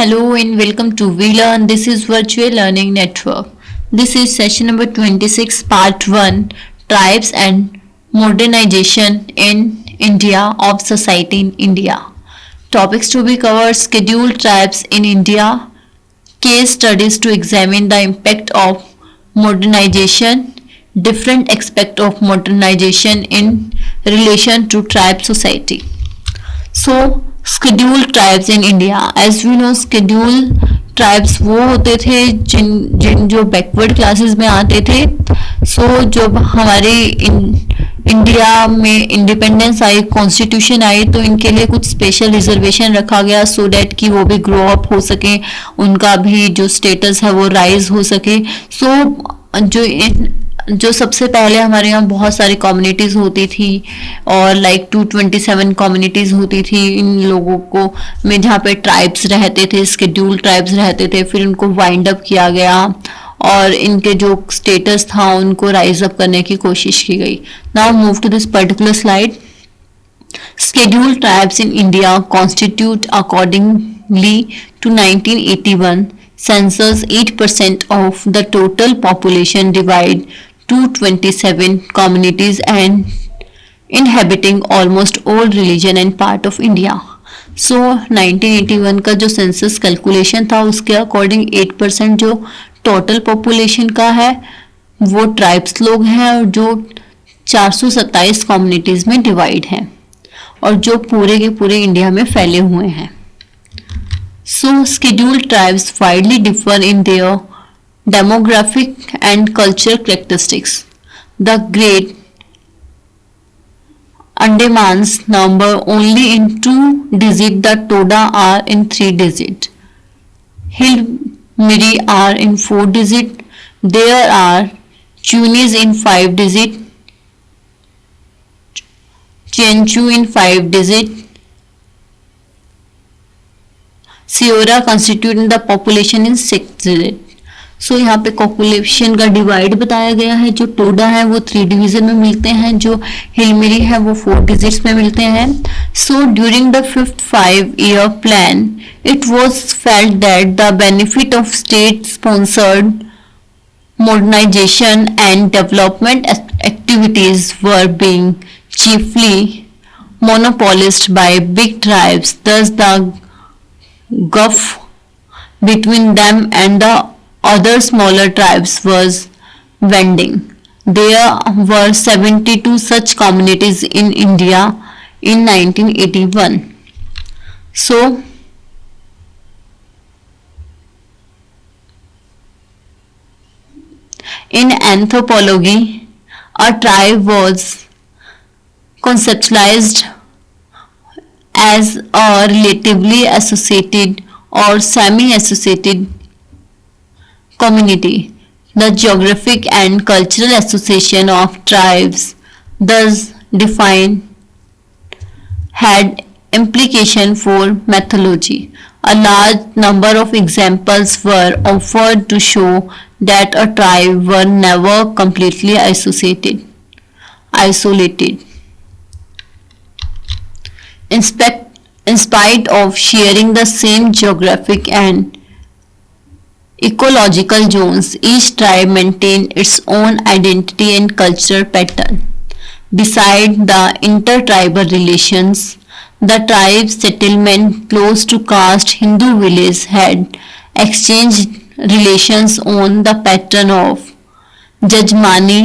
Hello and welcome to VLearn. This is Virtual Learning Network. This is session number 26, part 1, Tribes and Modernization in India of Society in India. Topics to be covered: scheduled tribes in India, case studies to examine the impact of modernization, different aspects of modernization in relation to tribe society. So scheduled tribes in India, as we know, scheduled tribes वो होते थे जिन जिन जो backward classes में आते थे. जब हमारे India में इंडिपेंडेंस आई, कॉन्स्टिट्यूशन आई, तो इनके लिए कुछ स्पेशल रिजर्वेशन रखा गया सो डैट कि वो भी ग्रो अप हो सके, उनका भी जो स्टेटस है वो राइज हो सके. जो सबसे पहले हमारे यहाँ बहुत सारी कम्युनिटीज़ होती थी और लाइक 227 कम्युनिटीज़ होती थी इन लोगों को में, जहाँ पे ट्राइब्स रहते थे, स्केड्यूल्ड ट्राइब्स रहते थे. फिर उनको वाइंड अप किया गया और इनके जो स्टेटस था उनको राइज अप करने की कोशिश की गई. Now move to this particular slide. Scheduled tribes in India constitute, accordingly to 1981 census, 8% of the total population, divide 227 communities and inhabiting almost all religion and part of India. 1981 का जो census calculation था उसके according 8% जो total population का है वो tribes लोग हैं और जो 427 कम्युनिटीज में डिवाइड हैं और जो पूरे के पूरे इंडिया में फैले हुए हैं. Scheduled tribes widely differ in their demographic and cultural characteristics. The Great Andamans number only in 2 digits. The Toda are in 3 digits. Hilmiri are in 4 digits. There are Chunis in 5 digits. Chenchu in 5 digits. Saora constitute the population in 6 digits. यहाँ पे population का divide बताया गया है. जो टोडा है वो 3 division में मिलते हैं, जो हिलमिरी है वो 4 डिजिट्स में मिलते हैं. During the 5th 5-year plan it was felt that the benefit of state sponsored modernization and development activities were being chiefly monopolized by big tribes. Thus, the gulf between them and the other smaller tribes was widening. There were 72 such communities in India in 1981. In anthropology, a tribe was conceptualized as a relatively associated or semi-associated community. The geographic and cultural association of tribes, thus defined, had implication for mythology. A large number of examples were offered to show that a tribe were never completely isolated. In spite of sharing the same geographic and ecological zones, each tribe maintained its own identity and cultural pattern. Besides the intertribal relations, the tribe settlement close to caste Hindu village had exchanged relations on the pattern of Jajmani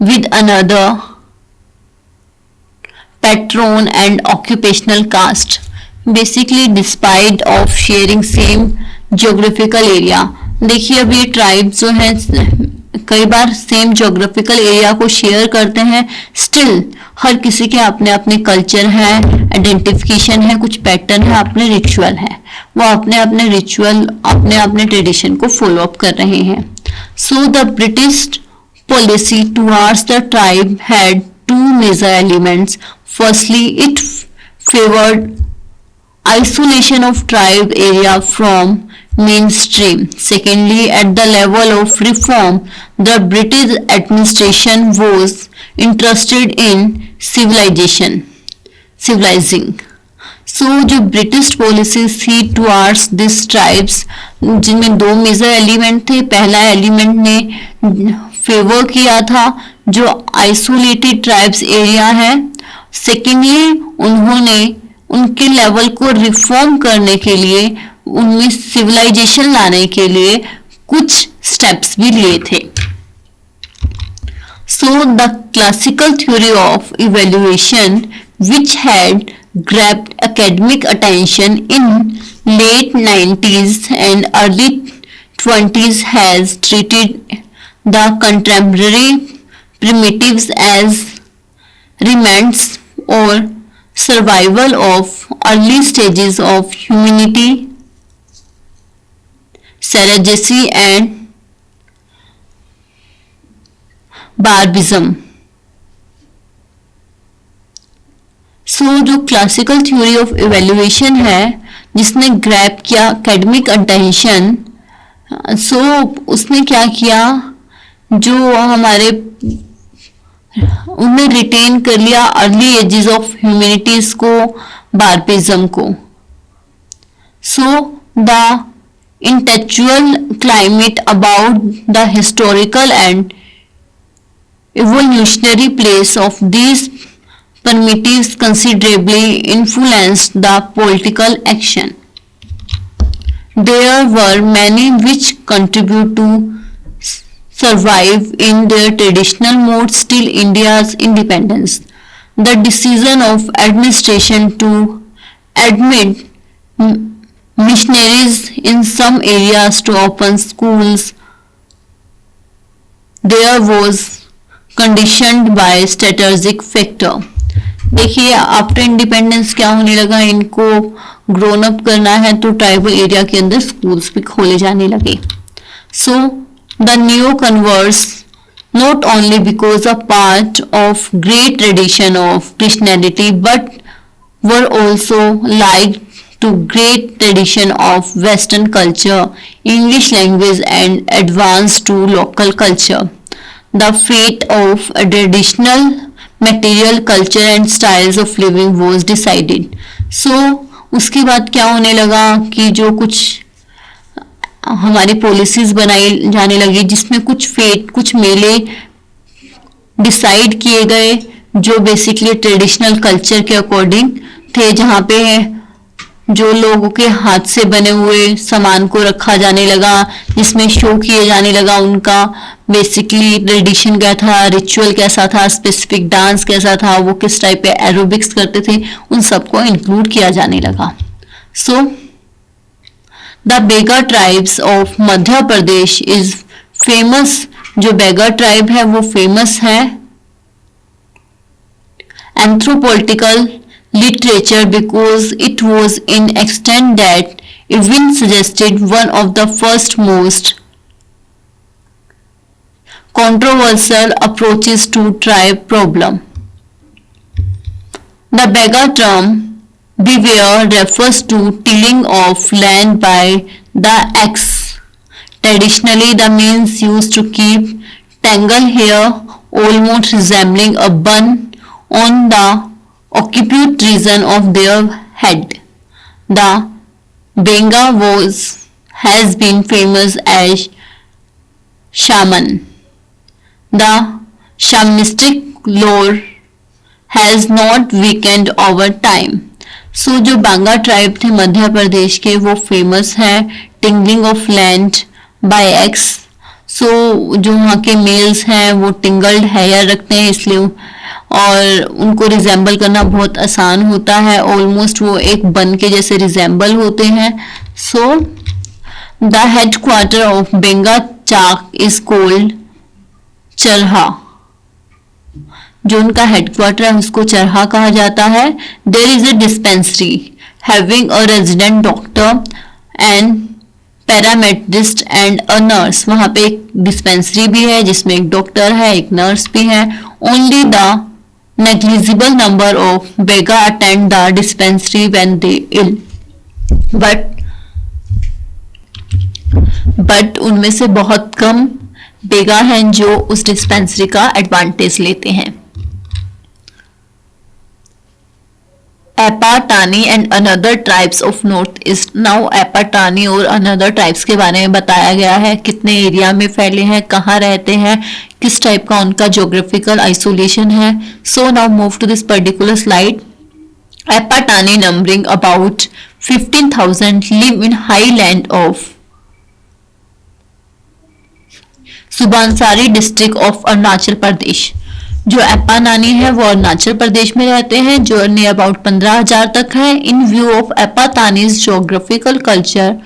with another patron and occupational caste. Basically, despite of sharing same geographical area. देखिए अब ये tribes जो हैं कई बार same geographical area को share करते हैं, still हर किसी के अपने अपने कल्चर है, आइडेंटिफिकेशन है, कुछ पैटर्न है, अपने रिचुअल है, वो अपने अपने रिचुअल अपने अपने ट्रेडिशन को फॉलो अप कर रहे हैं. The British policy towards the tribe had 2 major elements. Firstly, it favored isolation of tribe area from mainstream. Secondly, at the level of reform, the British administration was interested in civilizing. सो जो British policies थी towards this tribes, जिनमें दो major element थे। पहला element ने favour किया था जो आइसोलेटेड ट्राइब्स एरिया है। सेकेंडली उन्होंने उनके लेवल को रिफॉर्म करने के लिए, उनमें सिविलाइजेशन लाने के लिए कुछ स्टेप्स भी लिए थे। So the classical theory of evaluation which had grabbed academic attention in late 90s and early 20s has treated the contemporary primitives as remnants or survival of early stages of humanity, savagery and barbarism. जो classical theory of evaluation है जिसने grab किया academic attention, उसने क्या किया, जो हमारे उन्हें रिटेन कर लिया अर्ली एजेस ऑफ ह्यूमैनिटीज को, बार्बरिज्म को। The intellectual climate about the historical and evolutionary place of these primitives considerably influenced the political action. There were many which contribute to survive in their traditional modes till India's independence. The decision of administration to admit missionaries in some areas to open schools there was conditioned by strategic factor. देखिए after independence क्या होने लगा, इनको grown up करना है तो tribal area के अंदर स्कूल्स भी खोले जाने लगे। So the new converse not only because a part of great tradition of Christianity but were also like to great tradition of Western culture, English language and advanced to local culture. The fate of a traditional material culture and styles of living was decided. उसके बाद क्या होने लगा कि जो कुछ हमारी policies बनाई जाने लगी जिसमें कुछ फेट, कुछ मेले डिसाइड किए गए जो बेसिकली ट्रेडिशनल कल्चर के अकॉर्डिंग थे, जहाँ पे जो लोगों के हाथ से बने हुए सामान को रखा जाने लगा, जिसमें शो किए जाने लगा उनका बेसिकली ट्रेडिशन क्या था, रिचुअल कैसा था, स्पेसिफिक डांस कैसा था, वो किस टाइप पे एरोबिक्स करते थे, उन सबको इंक्लूड किया जाने लगा। So the Baiga tribes of Madhya Pradesh is famous. जो बेगा ट्राइब है वो फेमस है एंथ्रोपोलिटिकल literature because it was in extent that even suggested one of the first most controversial approaches to tribe problem. The Bega term beware refers to tilling of land by the axe. Traditionally, the means used to keep tangled hair almost resembling a bun on the occupied region of their head. The Benga has been famous as shaman. The shamanistic lore has not weakened over time. जो बांगा tribe थे मध्य प्रदेश के वो famous है tilling of land by axe. जो वहाँ के mails हैं वो टिंगल्ड हेयर रखते हैं इसलिए, और उनको रिजेंबल करना बहुत आसान होता है, ऑलमोस्ट वो एक बन के जैसे रिजेंबल होते हैं। The headquarter of Baiga Chak is called चरहा। जो उनका हेडक्वार्टर है उसको चरहा कहा जाता है। There is a dispensary having a resident doctor and parametrist and a nurse. वहां पे एक डिस्पेंसरी भी है जिसमें एक डॉक्टर है, एक नर्स भी है। Only the negligible number of Bega attend the dispensary when they ill, but उनमें से बहुत कम बेगा हैं जो उस डिस्पेंसरी का एडवांटेज लेते हैं। Apatani and another tribes of north east. Now Apatani और अनदर ट्राइब्स के बारे में बताया गया है, कितने एरिया में फैले हैं, कहाँ रहते हैं, किस टाइप का उनका ज्योग्राफिकल आइसोलेशन है। So now move to this particular slide. Apatani numbering about 15,000 live in highland of Subansiri district of Arunachal Pradesh. जो एपानानी है वो अरुणाचल प्रदेश में रहते हैं, जो नियर अबाउट 15,000 तक है। In view of Apatanis geographical culture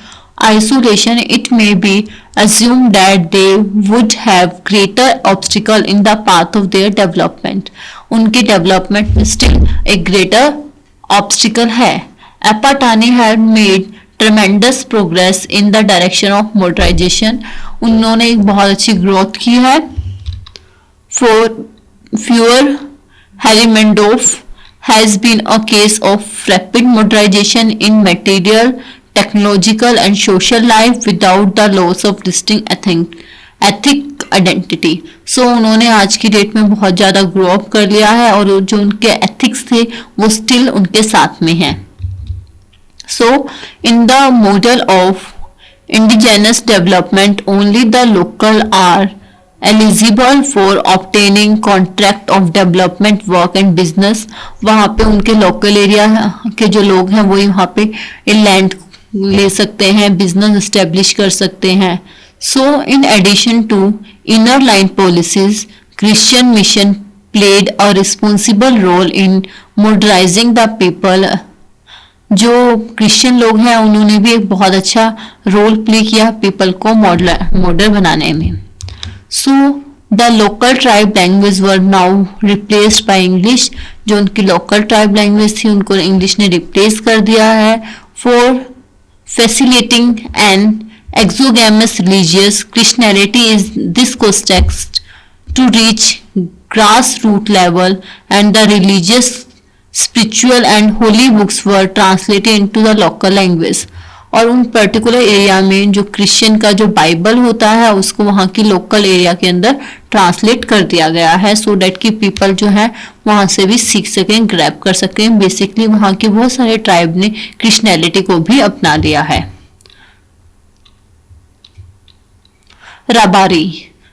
isolation, it may be assumed that they would have greater obstacle in the path of their development। उनके डेवलपमेंट में स्टिल एक ग्रेटर ऑब्स्टिकल है। एपाटानी had made tremendous progress in the direction of modernization। उन्होंने एक बहुत अच्छी growth की है। For Fuhr Hermendorf has been a case of rapid modernization in material, technological and social life without the loss of distinct ethic identity। So उन्होंने आज की date में बहुत ज़्यादा ग्रो अप कर लिया है और जो उनके एथिक्स थे वो स्टिल उनके साथ में है। So in the model of indigenous development, only the local are eligible for obtaining contract of development work and business। वहाँ पे उनके लोकल एरिया के जो लोग हैं वही वहाँ पे लैंड ले सकते हैं, बिजनेस एस्टेब्लिश कर सकते हैं। So in addition to inner line policies, Christian mission played a responsible role in modernizing the people. जो क्रिश्चियन लोग हैं उन्होंने भी एक बहुत अच्छा रोल प्ले किया पीपल को मॉडर्न बनाने में। So the local tribe language were now replaced by English। जो उनकी local tribe language थी उनको इंग्लिश ने रिप्लेस कर दिया है। For facilitating an exogamous religious Christianity is this context to reach grassroots level, and the religious, spiritual and holy books were translated into the local language। और उन particular area में जो क्रिश्चियन का जो बाइबल होता है उसको वहाँ की लोकल एरिया के अंदर ट्रांसलेट कर दिया गया है, सो डैट कि पीपल जो है वहाँ से भी सीख सकें, ग्रैब कर सकें। बेसिकली वहाँ के बहुत सारे ट्राइब ने क्रिश्चियनिटी को भी अपना लिया है। Rabari.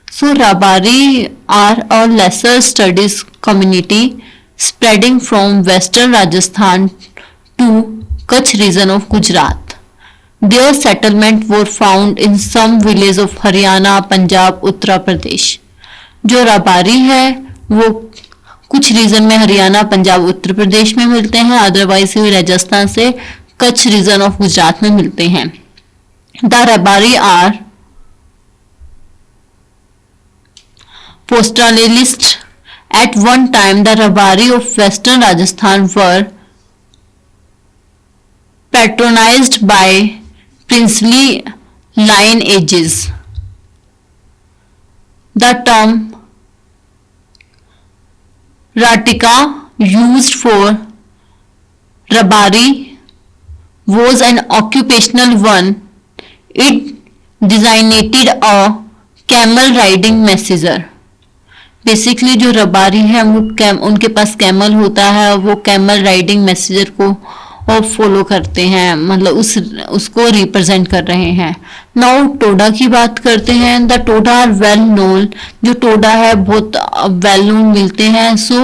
So Rabari are a lesser studies community spreading from western Rajasthan to Kutch region of Gujarat. Their settlement were found in some village of Haryana, Punjab, Uttar Pradesh. जो रबारी है वो कुछ रीजन में हरियाणा, पंजाब, उत्तर प्रदेश में मिलते हैं, अदरवाइज राजस्थान से कच्छ रीजन ऑफ गुजरात में मिलते हैं। The Rabari are pastoralist. At one time the Rabari of western Rajasthan were patronized by princely lineages। The term Ratika used for Rabari was an occupational one। It designated a camel riding messenger। Basically जो रबारी है वो उनके पास camel होता है, वो camel riding messenger को और follow करते हैं, मतलब उसको रिप्रेजेंट कर रहे हैं। नाउ टोडा की बात करते हैं। The Toda are well known. जो टोडा है बहुत वेल नोन मिलते हैं। सो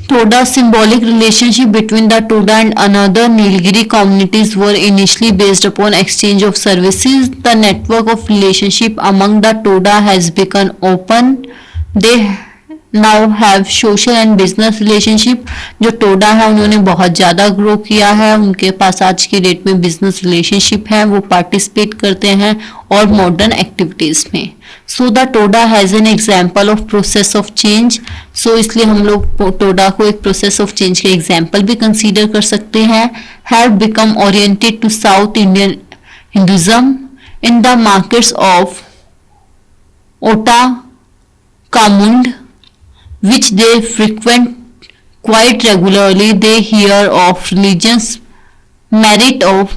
Toda symbolic relationship between the Toda and another Nilgiri communities were initially based upon exchange of services। The network of relationship among the Toda has become open। They now have social and business relationship। जो टोडा है उन्होंने बहुत ज़्यादा grow किया है, उनके पास आज की डेट में बिजनेस रिलेशनशिप है, वो पार्टिसिपेट करते हैं और मॉडर्न एक्टिविटीज़ में। So the Toda has an example of process of change. So इसलिए हम लोग टोडा को एक प्रोसेस ऑफ चेंज के एग्जाम्पल भी कंसीडर कर सकते हैं। Have become oriented to south Indian Hinduism in the markets of Ootacamund which they frequent quite regularly। They hear of religious merit of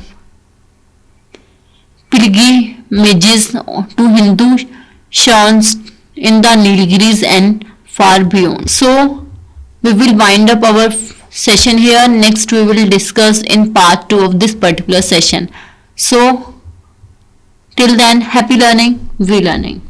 pilgrimages to Hindu shrines in the Nilgiris and far beyond। So we will wind up our session here. Next we will discuss in part 2 of this particular session. So till then, happy learning, we learning.